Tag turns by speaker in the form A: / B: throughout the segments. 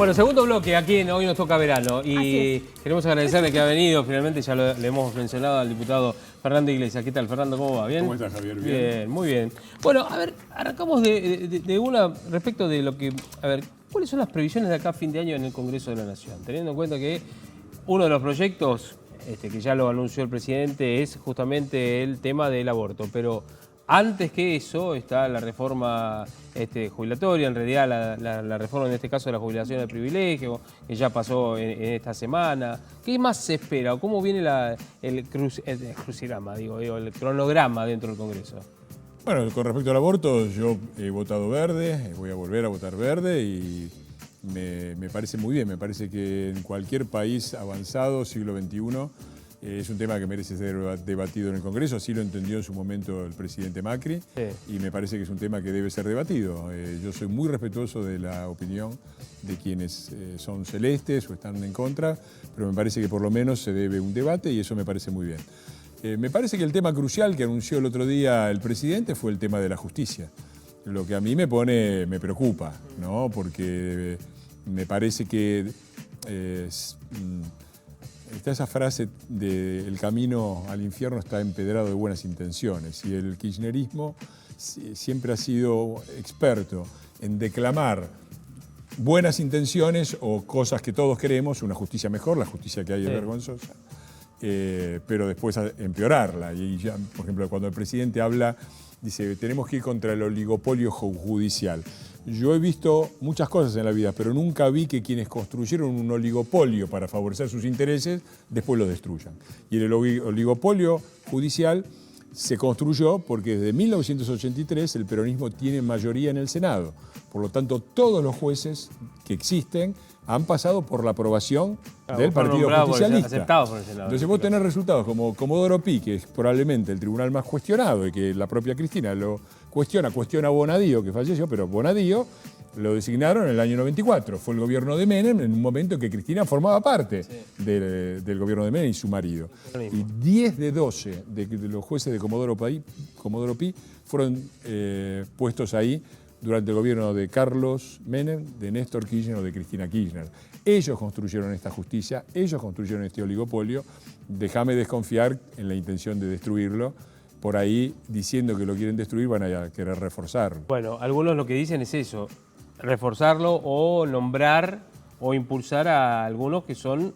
A: Bueno, segundo bloque aquí en Hoy Nos Toca Verano y queremos agradecerle que ha venido, finalmente ya le hemos mencionado al diputado Fernando Iglesias. ¿Qué tal, Fernando? ¿Cómo va? ¿Bien?
B: ¿Cómo estás, Javier?
A: Bien, muy bien. Bueno, a ver, arrancamos de una respecto de lo que, a ver, ¿cuáles son las previsiones de acá a fin de año en el Congreso de la Nación? Teniendo en cuenta que uno de los proyectos, que ya lo anunció el presidente, es justamente el tema del aborto, pero antes que eso está la reforma jubilatoria, en realidad la reforma en este caso de la jubilación de privilegio, que ya pasó en esta semana. ¿Qué más se espera o cómo viene el crucigrama, el cronograma dentro del Congreso?
B: Bueno, con respecto al aborto, yo he votado verde, voy a volver a votar verde y me parece muy bien. Me parece que en cualquier país avanzado, siglo XXI, es un tema que merece ser debatido en el Congreso, así lo entendió en su momento el presidente Macri, y me parece que es un tema que debe ser debatido. Yo soy muy respetuoso de la opinión de quienes son celestes o están en contra, pero me parece que por lo menos se debe un debate y eso me parece muy bien. Me parece que el tema crucial que anunció el otro día el presidente fue el tema de la justicia. Lo que a mí me preocupa, ¿no? Porque me parece que está esa frase de el camino al infierno está empedrado de buenas intenciones y el kirchnerismo siempre ha sido experto en declamar buenas intenciones o cosas que todos queremos, una justicia mejor, la justicia que hay es vergonzosa, pero después empeorarla. Y ya, por ejemplo, cuando el presidente habla, dice, tenemos que ir contra el oligopolio judicial. Yo he visto muchas cosas en la vida, pero nunca vi que quienes construyeron un oligopolio para favorecer sus intereses, después lo destruyan. Y el oligopolio judicial se construyó porque desde 1983 el peronismo tiene mayoría en el Senado. Por lo tanto, todos los jueces que existen han pasado por la aprobación del Partido Justicialista.
A: Aceptados por el Senado.
B: Entonces vos tenés resultados como Comodoro Pi, que es probablemente el tribunal más cuestionado y que la propia Cristina lo cuestiona a Bonadío, que falleció, pero Bonadío lo designaron en el año 94. Fue el gobierno de Menem en un momento en que Cristina formaba parte del gobierno de Menem y su marido. Y 10 de 12 de los jueces de Comodoro Pi fueron puestos ahí durante el gobierno de Carlos Menem, de Néstor Kirchner o de Cristina Kirchner. Ellos construyeron esta justicia, ellos construyeron este oligopolio. Déjame desconfiar en la intención de destruirlo. Por ahí, diciendo que lo quieren destruir, van a querer reforzarlo.
A: Bueno, algunos lo que dicen es eso, reforzarlo o nombrar o impulsar a algunos que son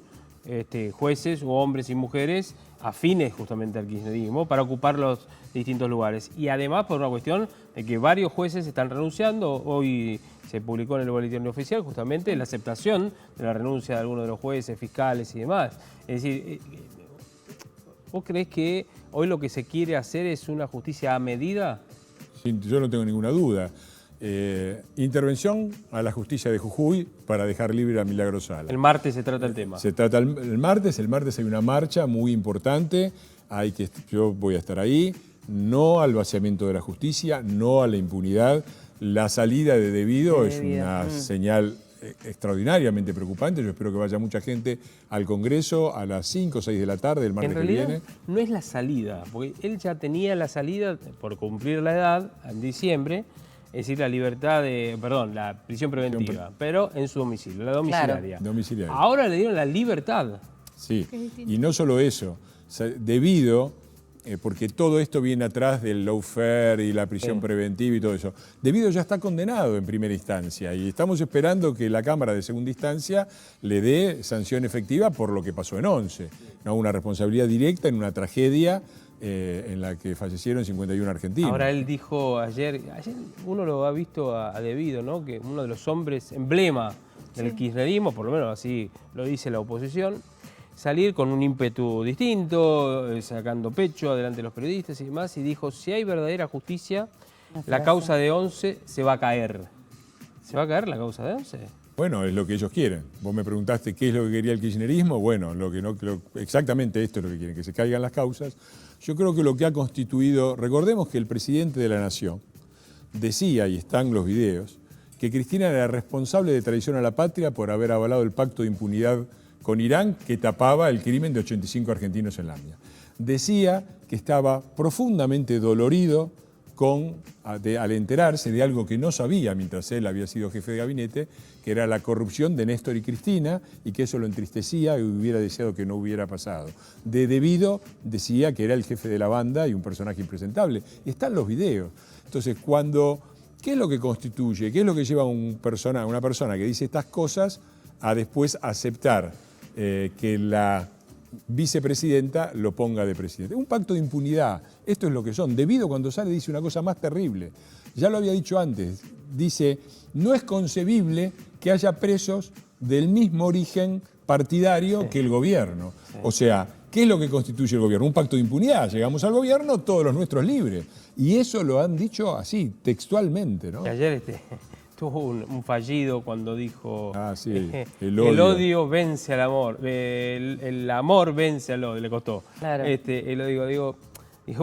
A: jueces o hombres y mujeres afines justamente al kirchnerismo para ocupar los distintos lugares. Y además por una cuestión de que varios jueces están renunciando. Hoy se publicó en el boletín oficial justamente la aceptación de la renuncia de algunos de los jueces, fiscales y demás. Es decir, ¿vos creés que hoy lo que se quiere hacer es una justicia a medida?
B: Sí, yo no tengo ninguna duda. Intervención a la justicia de Jujuy para dejar libre a Milagro Sala.
A: El martes se trata el tema.
B: Se trata el martes hay una marcha muy importante, yo voy a estar ahí, no al vaciamiento de la justicia, no a la impunidad. La salida de Debido es una señal extraordinariamente preocupante. Yo espero que vaya mucha gente al Congreso a las 5 o 6 de la tarde el martes que viene. En realidad
A: no es la salida, porque él ya tenía la salida por cumplir la edad en diciembre. Es decir, la prisión preventiva, pero en su domicilio, la domiciliaria.
B: Domiciliaria.
A: Ahora le dieron la libertad.
B: Sí, y no solo eso, Debido, porque todo esto viene atrás del lawfare y la prisión preventiva y todo eso. Debido ya está condenado en primera instancia y estamos esperando que la Cámara de Segunda Instancia le dé sanción efectiva por lo que pasó en Once. ¿No? Una responsabilidad directa en una tragedia en la que fallecieron 51 argentinos.
A: Ahora él dijo ayer uno lo ha visto a Debido, ¿no? Que uno de los hombres emblema del kirchnerismo, por lo menos así lo dice la oposición, salir con un ímpetu distinto, sacando pecho adelante de los periodistas y demás, y dijo, si hay verdadera justicia, la causa de Once se va a caer. ¿Se va a caer la causa de Once?
B: Bueno, es lo que ellos quieren. Vos me preguntaste qué es lo que quería el kirchnerismo. Bueno, exactamente esto es lo que quieren, que se caigan las causas. Yo creo que lo que ha constituido... Recordemos que el presidente de la Nación decía, y están los videos, que Cristina era responsable de traición a la patria por haber avalado el pacto de impunidad con Irán que tapaba el crimen de 85 argentinos en Lamia. Decía que estaba profundamente dolorido al enterarse de algo que no sabía mientras él había sido jefe de gabinete, que era la corrupción de Néstor y Cristina, y que eso lo entristecía y hubiera deseado que no hubiera pasado. Debido decía que era el jefe de la banda y un personaje impresentable. Y están los videos. Entonces, ¿qué es lo que constituye? ¿Qué es lo que lleva a una persona que dice estas cosas a después aceptar que la vicepresidenta lo ponga de presidente? Un pacto de impunidad. Esto es lo que son. Debido, cuando sale, dice una cosa más terrible. Ya lo había dicho antes. Dice, no es concebible que haya presos del mismo origen partidario que el gobierno. O sea, ¿qué es lo que constituye el gobierno? Un pacto de impunidad. Llegamos al gobierno, todos los nuestros libres. Y eso lo han dicho así, textualmente, ¿no?
A: Y ayer tuvo un fallido cuando dijo
B: el
A: odio vence al amor, el amor vence al odio, le costó.
C: Claro.
A: Lo digo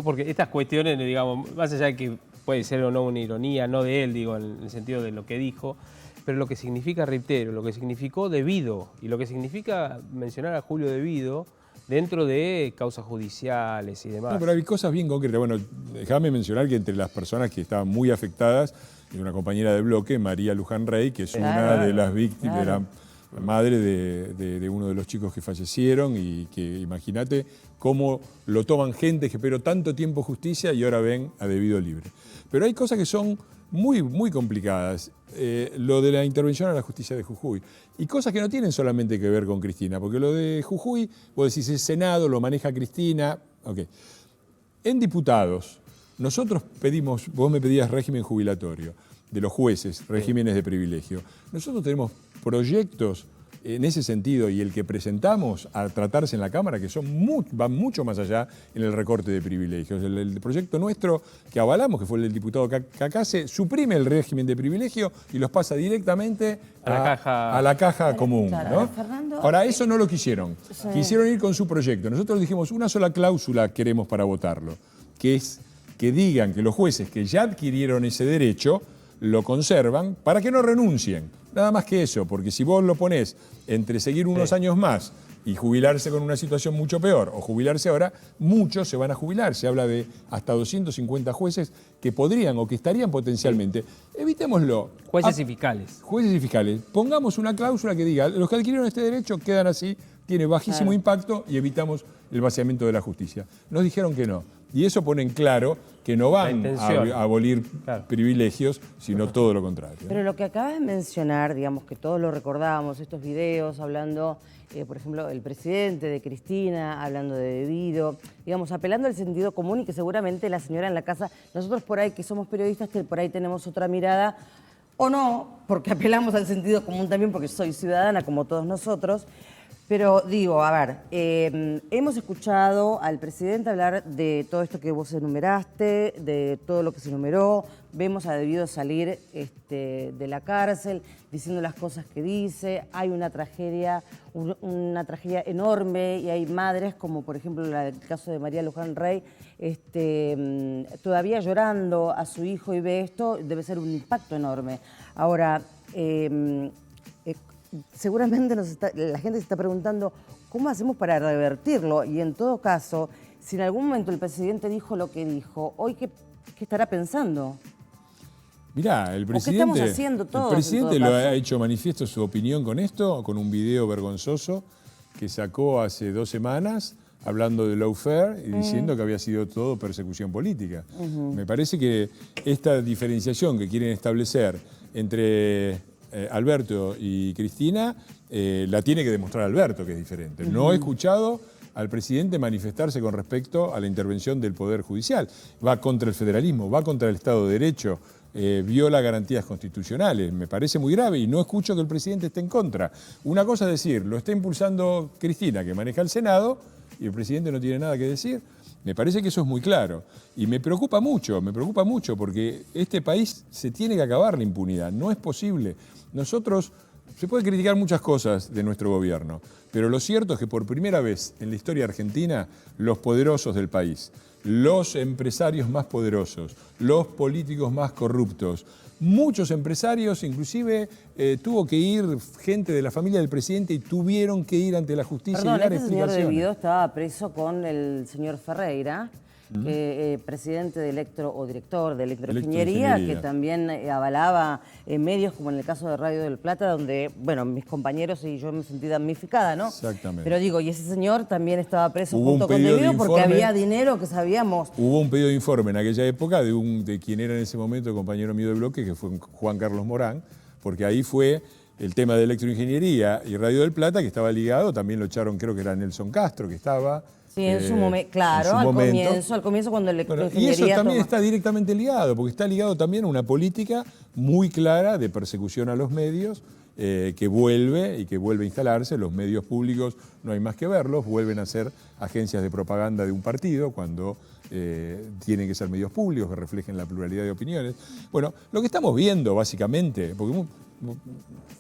A: porque estas cuestiones, digamos, más allá de que puede ser o no una ironía, no de él, digo, en el sentido de lo que dijo, pero lo que significa, reitero, lo que significó debido y lo que significa mencionar a Julio Debido dentro de causas judiciales y demás.
B: No, pero hay cosas bien concretas. Bueno, déjame mencionar que entre las personas que estaban muy afectadas, hay una compañera de bloque, María Luján Rey, que es una de las víctimas, era madre de uno de los chicos que fallecieron, y que imagínate cómo lo toman gente que esperó tanto tiempo justicia y ahora ven a Debido libre. Pero hay cosas que son muy, muy complicadas. Lo de la intervención a la justicia de Jujuy. Y cosas que no tienen solamente que ver con Cristina, porque lo de Jujuy, vos decís, el Senado lo maneja Cristina. Okay. En diputados, nosotros pedimos, vos me pedías régimen jubilatorio de los jueces, regímenes de privilegio. Nosotros tenemos proyectos en ese sentido, y el que presentamos a tratarse en la Cámara, que van mucho más allá en el recorte de privilegios. El proyecto nuestro que avalamos, que fue el del diputado Cacase, suprime el régimen de privilegio y los pasa directamente a la caja común.
C: Claro,
B: ¿no?
C: Fernando,
B: ahora, eso no lo quisieron.
C: Sí.
B: Quisieron ir con su proyecto. Nosotros dijimos, una sola cláusula queremos para votarlo, que es que digan que los jueces que ya adquirieron ese derecho lo conservan para que no renuncien. Nada más que eso, porque si vos lo ponés entre seguir unos años más y jubilarse con una situación mucho peor, o jubilarse ahora, muchos se van a jubilar. Se habla de hasta 250 jueces que podrían o que estarían potencialmente. Evitémoslo.
A: Jueces y fiscales.
B: Jueces y fiscales. Pongamos una cláusula que diga, los que adquirieron este derecho quedan así, tiene bajísimo impacto y evitamos el vaciamiento de la justicia. Nos dijeron que no. Y eso pone en claro que no van a abolir privilegios, sino todo lo contrario.
C: Pero lo que acabas de mencionar, digamos que todos lo recordábamos, estos videos hablando, por ejemplo, el presidente de Cristina, hablando de Debido, digamos, apelando al sentido común, y que seguramente la señora en la casa, nosotros por ahí que somos periodistas, que por ahí tenemos otra mirada, o no, porque apelamos al sentido común también, porque soy ciudadana como todos nosotros. Pero digo, a ver, hemos escuchado al presidente hablar de todo esto que vos enumeraste, de todo lo que se enumeró, vemos a Debido salir de la cárcel diciendo las cosas que dice, hay una tragedia enorme, y hay madres, como por ejemplo el caso de María Luján Rey, todavía llorando a su hijo, y ve esto, debe ser un impacto enorme. Ahora, seguramente la gente se está preguntando cómo hacemos para revertirlo, y en todo caso, si en algún momento el presidente dijo lo que dijo, hoy ¿qué estará pensando?
B: Mirá, el presidente,
C: ¿qué estamos haciendo todos,
B: el presidente
C: en todo
B: lo
C: caso?
B: ha hecho manifiesto su opinión con esto, con un video vergonzoso que sacó hace 2 semanas hablando de lawfare y diciendo que había sido todo persecución política. Me parece que esta diferenciación que quieren establecer entre Alberto y Cristina, la tiene que demostrar Alberto, que es diferente. No he escuchado al presidente manifestarse con respecto a la intervención del Poder Judicial. Va contra el federalismo, va contra el Estado de Derecho, viola garantías constitucionales. Me parece muy grave y no escucho que el presidente esté en contra. Una cosa es decir, lo está impulsando Cristina, que maneja el Senado, y el presidente no tiene nada que decir. Me parece que eso es muy claro. Y me preocupa mucho, porque este país se tiene que acabar la impunidad. No es posible. Se puede criticar muchas cosas de nuestro gobierno, pero lo cierto es que por primera vez en la historia argentina, los poderosos del país, los empresarios más poderosos, los políticos más corruptos, muchos empresarios, inclusive tuvo que ir gente de la familia del presidente y tuvieron que ir ante la justicia y dar
C: Perdón, este señor
B: explicaciones.
C: Debido estaba preso con el señor Ferreira, presidente de director de electroingeniería, que también avalaba medios como en el caso de Radio del Plata, donde, bueno, mis compañeros y yo me sentí damnificada, ¿no?
B: Exactamente.
C: Pero digo, y ese señor también estaba preso
B: Hubo
C: junto
B: un
C: con
B: pedido de
C: Debido porque
B: informe.
C: había dinero que sabíamos.
B: Hubo un pedido de informe en aquella época de quien era en ese momento compañero mío de bloque, que fue Juan Carlos Morán, porque ahí fue el tema de electroingeniería y Radio del Plata, que estaba ligado, también lo echaron, creo que era Nelson Castro, que estaba...
C: Sí, en su momento, claro, al comienzo cuando la electroingeniería...
B: Y eso también está directamente ligado, porque está ligado también a una política muy clara de persecución a los medios, que vuelve a instalarse. Los medios públicos, no hay más que verlos, vuelven a ser agencias de propaganda de un partido cuando tienen que ser medios públicos que reflejen la pluralidad de opiniones. Bueno, lo que estamos viendo básicamente, porque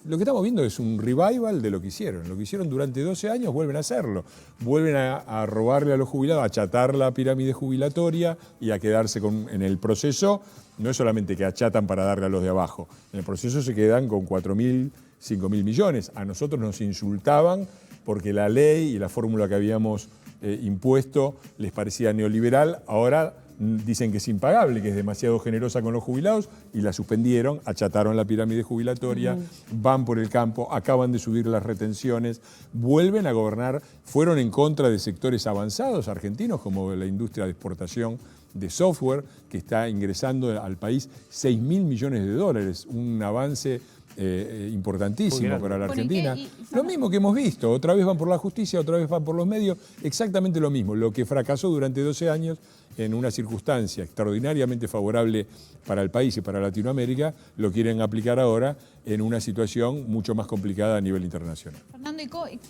B: lo que estamos viendo es un revival de lo que hicieron. Lo que hicieron durante 12 años vuelven a hacerlo. Vuelven a robarle a los jubilados, a achatar la pirámide jubilatoria y a quedarse en el proceso. No es solamente que achatan para darle a los de abajo. En el proceso se quedan con 4.000, 5.000 millones. A nosotros nos insultaban porque la ley y la fórmula que habíamos impuesto les parecía neoliberal. Ahora dicen que es impagable, que es demasiado generosa con los jubilados, y la suspendieron, achataron la pirámide jubilatoria, van por el campo, acaban de subir las retenciones, vuelven a gobernar, fueron en contra de sectores avanzados argentinos como la industria de exportación de software, que está ingresando al país 6.000 millones de dólares, un avance importantísimo para la Argentina. Lo mismo que hemos visto, otra vez van por la justicia, otra vez van por los medios, exactamente lo mismo. Lo que fracasó durante 12 años en una circunstancia extraordinariamente favorable para el país y para Latinoamérica, lo quieren aplicar ahora en una situación mucho más complicada a nivel internacional.
D: Fernando,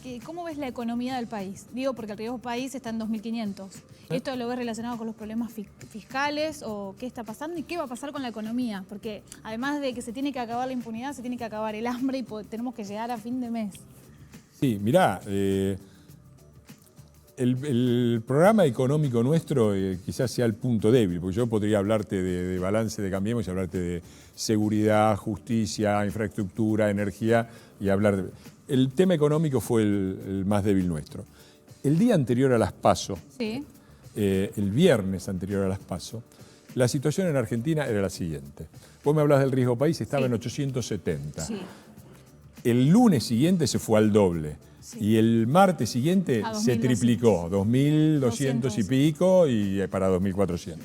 D: ¿y cómo ves la economía del país? Digo, porque el riesgo país está en 2.500. ¿Esto lo ves relacionado con los problemas fiscales o qué está pasando y qué va a pasar con la economía? Porque además de que se tiene que acabar la impunidad, se tiene que acabar el hambre y tenemos que llegar a fin de mes.
B: Sí, mirá, el programa económico nuestro quizás sea el punto débil, porque yo podría hablarte de balance de Cambiemos y hablarte de seguridad, justicia, infraestructura, energía y hablar de... El tema económico fue el más débil nuestro. El día anterior a las PASO,
D: Sí.
B: El viernes anterior a las PASO, la situación en Argentina era la siguiente. Vos me hablas del riesgo país, estaba en 870.
D: Sí.
B: El lunes siguiente se fue al doble.
D: Sí.
B: Y el martes siguiente
D: A
B: se
D: 2.200.
B: triplicó, 2.200 y pico y para 2.400.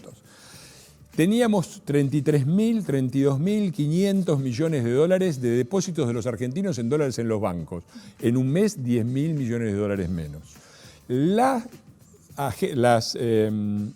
B: Teníamos 33.000, 32.500 millones de dólares de depósitos de los argentinos en dólares en los bancos. En un mes, 10.000 millones de dólares menos. Las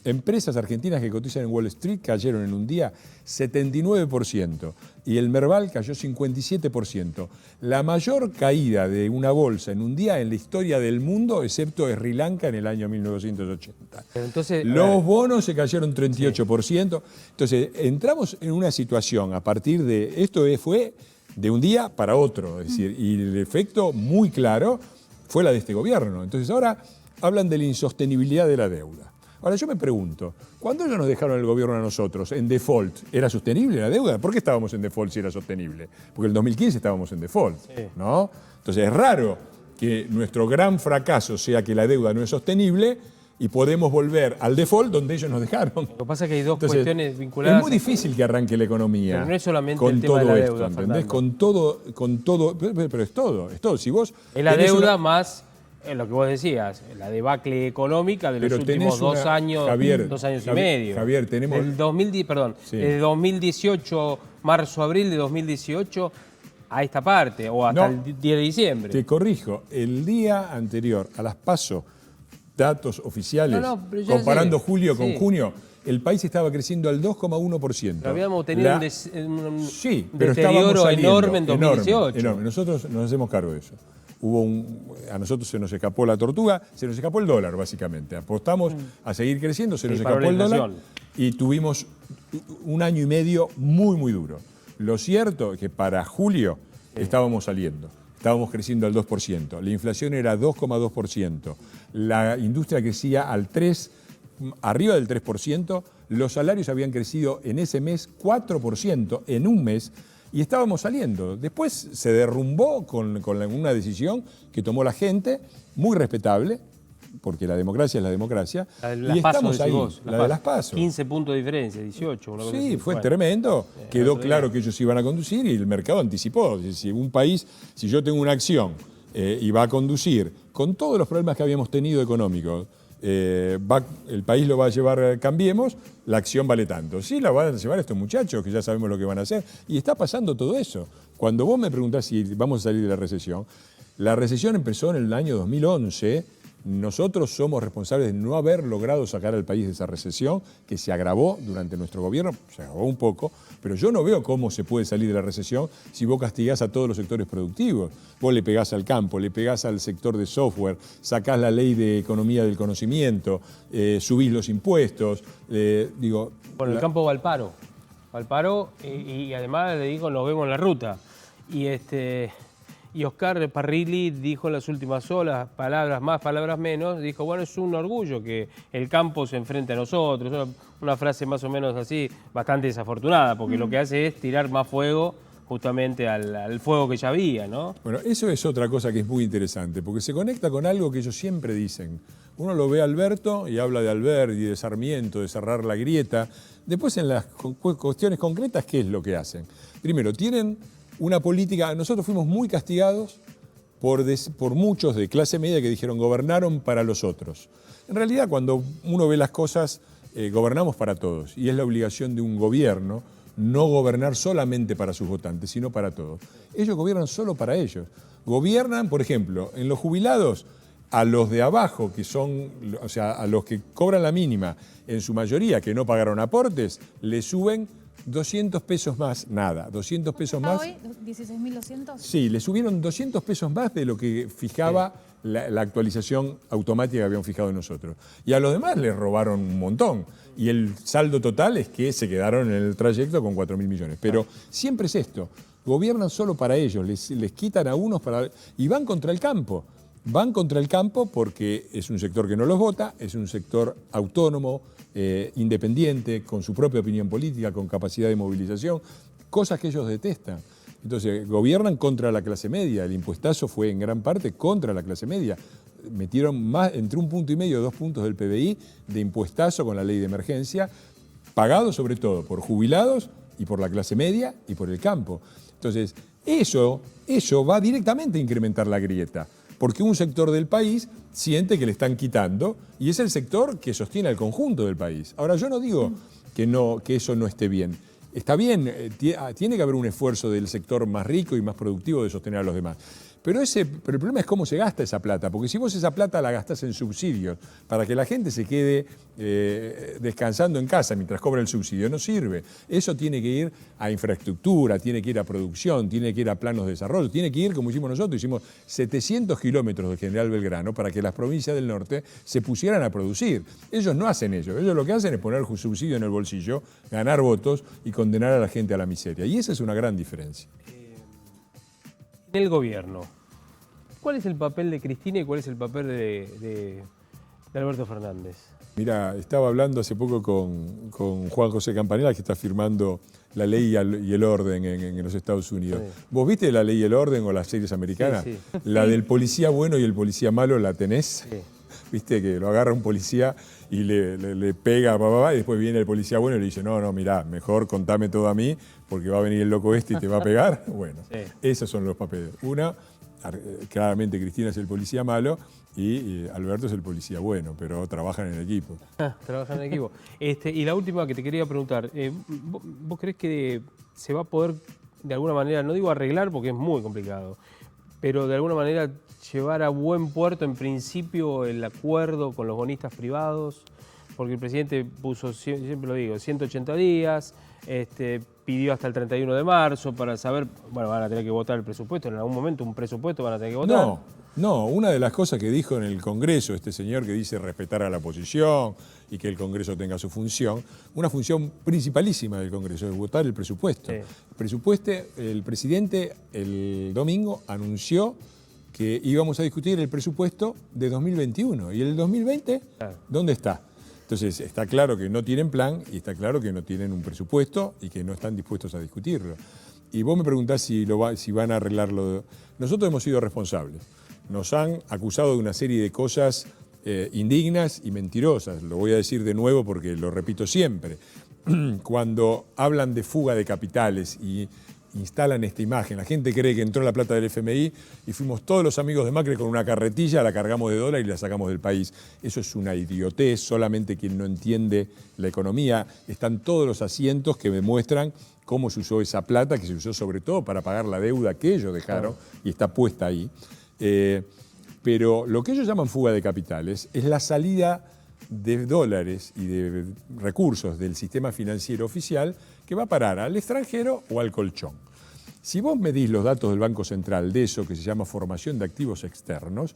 B: empresas argentinas que cotizan en Wall Street cayeron en un día 79% y el Merval cayó 57%. La mayor caída de una bolsa en un día en la historia del mundo, excepto Sri Lanka en el año 1980.
A: Entonces,
B: Los bonos se cayeron 38%. Entonces, entramos en una situación a partir de... Esto fue de un día para otro, es decir, y el efecto muy claro fue la de este gobierno. Entonces, ahora hablan de la insostenibilidad de la deuda. Ahora yo me pregunto, ¿cuándo ellos nos dejaron el gobierno a nosotros en default? ¿Era sostenible la deuda? ¿Por qué estábamos en default si era sostenible? Porque en el 2015 estábamos en default, ¿no? Entonces es raro que nuestro gran fracaso sea que la deuda no es sostenible y podemos volver al default donde ellos nos dejaron.
A: Lo que pasa es que hay dos
B: Entonces,
A: cuestiones vinculadas.
B: Es muy difícil que arranque la economía.
A: Pero no es solamente
B: con
A: el tema
B: todo
A: de la
B: esto,
A: deuda,
B: ¿entendés?
A: Fernando.
B: Con todo, pero es todo. Si vos
A: Es la
B: tenés
A: deuda
B: una-
A: más lo que vos decías, la debacle económica de los
B: Pero
A: últimos
B: tenés una-
A: 2 años,
B: Javier,
A: 2 años y
B: Javier,
A: medio.
B: Javier, tenemos-
A: Del 2010, perdón,
B: Sí.
A: desde 2018, marzo-abril de 2018 a esta parte, o hasta
B: No.
A: el 10 de diciembre.
B: Te corrijo, el día anterior a las PASO, datos oficiales,
A: No, pero ya
B: comparando
A: sé.
B: julio con
A: Sí.
B: junio, el país estaba creciendo al 2,1%.
A: Pero habíamos tenido
B: La-
A: un
B: Sí, pero estábamos
A: deterioro
B: saliendo,
A: enorme en 2018.
B: enorme. Nosotros nos hacemos cargo de eso. A nosotros se nos escapó la tortuga, se nos escapó el dólar, básicamente. Apostamos a seguir creciendo, se nos
A: Disparó
B: escapó el
A: la
B: dólar
A: inflación.
B: y tuvimos un año y medio muy, muy duro. Lo cierto es que para julio estábamos saliendo. Estábamos creciendo al 2%. La inflación era 2,2%. La industria crecía al 3%, arriba del 3%. Los salarios habían crecido en ese mes 4%, en un mes, y estábamos saliendo. Después se derrumbó con una decisión que tomó la gente, muy respetable, porque la democracia es la democracia.
A: Las
B: y estamos
A: PASO,
B: ahí,
A: vos,
B: la de las PASO.
A: 15 puntos de diferencia, 18. Una cosa
B: Sí,
A: así.
B: fue
A: Bueno.
B: tremendo.
A: el
B: Quedó
A: otro
B: claro
A: día.
B: que ellos iban a conducir y el mercado anticipó. Si un país, si yo tengo una acción y va a conducir con todos los problemas que habíamos tenido económicos, el país lo va a llevar Cambiemos, la acción vale tanto. Sí, la van a llevar estos muchachos que ya sabemos lo que van a hacer. Y está pasando todo eso. Cuando vos me preguntás si vamos a salir de la recesión empezó en el año 2011. Nosotros somos responsables de no haber logrado sacar al país de esa recesión, que se agravó durante nuestro gobierno, se agravó un poco, pero yo no veo cómo se puede salir de la recesión si vos castigás a todos los sectores productivos. Vos le pegás al campo, le pegás al sector de software, sacás la ley de economía del conocimiento, subís los impuestos,
A: Bueno, el campo va al paro. Va al paro y además le digo, nos vemos en la ruta. Y Oscar Parrilli dijo en las últimas horas, palabras más, palabras menos, dijo, bueno, es un orgullo que el campo se enfrente a nosotros. Una frase más o menos así, bastante desafortunada, porque lo que hace es tirar más fuego justamente al fuego que ya había, ¿no?
B: Bueno, eso es otra cosa que es muy interesante, porque se conecta con algo que ellos siempre dicen. Uno lo ve a Alberto y habla de Alberti, de Sarmiento, de cerrar la grieta. Después en las cuestiones concretas, ¿qué es lo que hacen? Primero, tienen una política, nosotros fuimos muy castigados por muchos de clase media que dijeron gobernaron para los otros. En realidad, cuando uno ve las cosas, gobernamos para todos, y es la obligación de un gobierno no gobernar solamente para sus votantes, sino para todos. Ellos gobiernan solo para ellos. Gobiernan, por ejemplo, en los jubilados, a los de abajo, que son, o sea, a los que cobran la mínima, en su mayoría que no pagaron aportes, le suben 200 pesos más, nada, 200 pesos más.
D: ¿Hoy 16.200?
B: Sí, le subieron 200 pesos más de lo que fijaba la actualización automática que habíamos fijado nosotros. Y a los demás les robaron un montón. Y el saldo total es que se quedaron en el trayecto con 4.000 millones. Pero siempre es esto, gobiernan solo para ellos, les quitan a unos y van contra el campo. Van contra el campo porque es un sector que no los vota, es un sector autónomo, independiente, con su propia opinión política, con capacidad de movilización, cosas que ellos detestan. Entonces, gobiernan contra la clase media. El impuestazo fue en gran parte contra la clase media. Metieron más, entre 1,5 puntos y 2 puntos del PBI de impuestazo con la ley de emergencia, pagado sobre todo por jubilados y por la clase media y por el campo. Entonces, eso va directamente a incrementar la grieta, porque un sector del país siente que le están quitando y es el sector que sostiene al conjunto del país. Ahora, yo no digo que eso no esté bien. Está bien, tiene que haber un esfuerzo del sector más rico y más productivo de sostener a los demás. Pero el problema es cómo se gasta esa plata, porque si vos esa plata la gastás en subsidios para que la gente se quede descansando en casa mientras cobra el subsidio, no sirve. Eso tiene que ir a infraestructura, tiene que ir a producción, tiene que ir a planos de desarrollo, tiene que ir, como hicimos nosotros, hicimos 700 kilómetros de General Belgrano para que las provincias del norte se pusieran a producir. Ellos no hacen ello, ellos lo que hacen es poner el subsidio en el bolsillo, ganar votos y condenar a la gente a la miseria. Y esa es una gran diferencia.
A: En el gobierno, ¿cuál es el papel de Cristina y cuál es el papel de Alberto Fernández?
B: Mira, estaba hablando hace poco con Juan José Campanella, que está firmando la ley y el orden en los Estados Unidos.
A: Sí.
B: ¿Vos viste la ley y el orden o las series americanas?
A: Sí, sí.
B: La del policía bueno y el policía malo, ¿la tenés?
A: Sí.
B: Viste que lo agarra un policía y le pega, y después viene el policía bueno y le dice, no, mirá, mejor contame todo a mí porque va a venir el loco este y te va a pegar. Bueno,
A: Sí.
B: esos son los papeles. Una, claramente Cristina es el policía malo y Alberto es el policía bueno, pero trabajan en equipo.
A: Trabajan en equipo. Y la última que te quería preguntar, ¿vos creés que se va a poder de alguna manera, no digo arreglar porque es muy complicado, pero de alguna manera llevar a buen puerto en principio el acuerdo con los bonistas privados? Porque el presidente puso, siempre lo digo, 180 días, pidió hasta el 31 de marzo para saber, bueno, van a tener que votar el presupuesto, en algún momento un presupuesto van a tener que votar.
B: No, una de las cosas que dijo en el Congreso este señor que dice respetar a la oposición y que el Congreso tenga su función, una función principalísima del Congreso es votar el presupuesto.
A: Sí.
B: El presidente el domingo anunció que íbamos a discutir el presupuesto de 2021 y el 2020,
A: Claro.
B: ¿dónde está? Entonces está claro que no tienen plan y está claro que no tienen un presupuesto y que no están dispuestos a discutirlo. Y vos me preguntás si van a arreglarlo. Nosotros hemos sido responsables. Nos han acusado de una serie de cosas indignas y mentirosas. Lo voy a decir de nuevo porque lo repito siempre. Cuando hablan de fuga de capitales y instalan esta imagen, la gente cree que entró la plata del FMI y fuimos todos los amigos de Macri con una carretilla, la cargamos de dólar y la sacamos del país. Eso es una idiotez, solamente quien no entiende la economía. Están todos los asientos que demuestran cómo se usó esa plata, que se usó sobre todo para pagar la deuda que ellos dejaron y está puesta ahí. Pero lo que ellos llaman fuga de capitales es la salida de dólares y de recursos del sistema financiero oficial que va a parar al extranjero o al colchón. Si vos medís los datos del Banco Central de eso que se llama formación de activos externos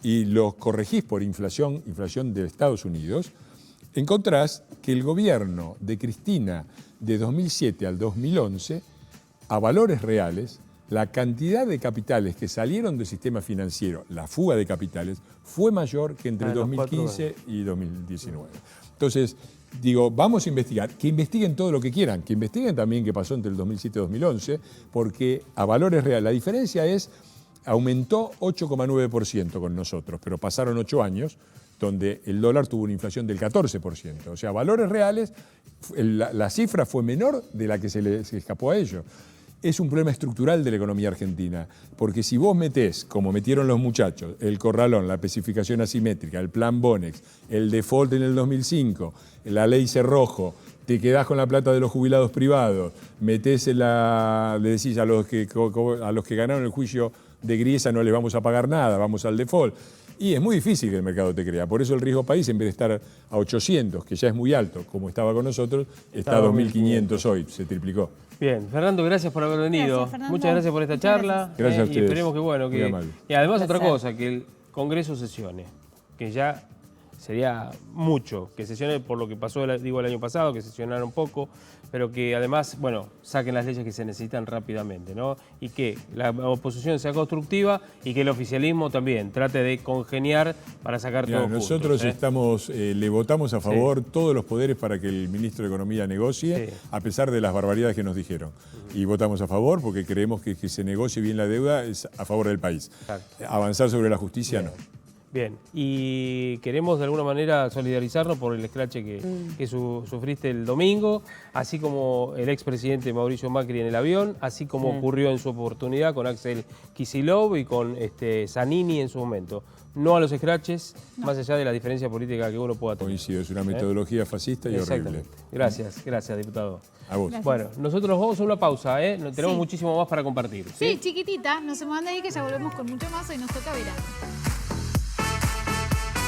B: y los corregís por inflación de Estados Unidos, encontrás que el gobierno de Cristina de 2007 al 2011, a valores reales, la cantidad de capitales que salieron del sistema financiero, la fuga de capitales, fue mayor que entre 2015 y 2019. Entonces, digo, vamos a investigar, que investiguen todo lo que quieran, que investiguen también qué pasó entre el 2007 y 2011, porque a valores reales, la diferencia es, aumentó 8,9% con nosotros, pero pasaron 8 años donde el dólar tuvo una inflación del 14%. O sea, a valores reales, la cifra fue menor de la que se escapó a ellos. Es un problema estructural de la economía argentina, porque si vos metés, como metieron los muchachos, el corralón, la especificación asimétrica, el plan Bonex, el default en el 2005, la ley Cerrojo, te quedás con la plata de los jubilados privados, metés le decís a los que ganaron el juicio de Griesa no les vamos a pagar nada, vamos al default. Y es muy difícil que el mercado te crea. Por eso el riesgo país, en vez de estar a 800, que ya es muy alto, como estaba con nosotros, está a 2.500 hoy, se triplicó.
A: Bien, Fernando, gracias por haber venido.
D: Gracias, Fernando.
A: Muchas gracias por esta charla.
B: Gracias a ustedes.
A: Y esperemos que, bueno,
B: Muy amable.
A: y además
C: Un
A: otra
C: placer.
A: cosa, que el Congreso sesione, que ya sería mucho que sesione por lo que pasó, el año pasado, que sesionaron poco, pero que además, bueno, saquen las leyes que se necesitan rápidamente, ¿no? Y que la oposición sea constructiva y que el oficialismo también trate de congeniar para sacar
B: Mira,
A: todo
B: nosotros
A: juntos,
B: le votamos a favor todos los poderes para que el ministro de Economía negocie,
A: Sí.
B: a pesar de las barbaridades que nos dijeron. Y votamos a favor porque creemos que se negocie bien la deuda es a favor del país.
A: Exacto.
B: Avanzar sobre la justicia no.
A: Bien, y queremos de alguna manera solidarizarnos por el escrache que sufriste el domingo, así como el expresidente Mauricio Macri en el avión, así como ocurrió en su oportunidad con Axel Kicillof y con Zanini en su momento. No a los escraches, más allá de la diferencia política que uno pueda tener.
B: Coincido, es una metodología fascista y horrible.
A: Exactamente. Gracias, diputado.
B: A vos.
D: Gracias.
A: Bueno, nosotros vamos a una pausa, tenemos
D: Sí.
A: muchísimo más para compartir.
D: Sí, chiquitita, no se manda ahí que ya volvemos con mucho más. Hoy nos toca verano.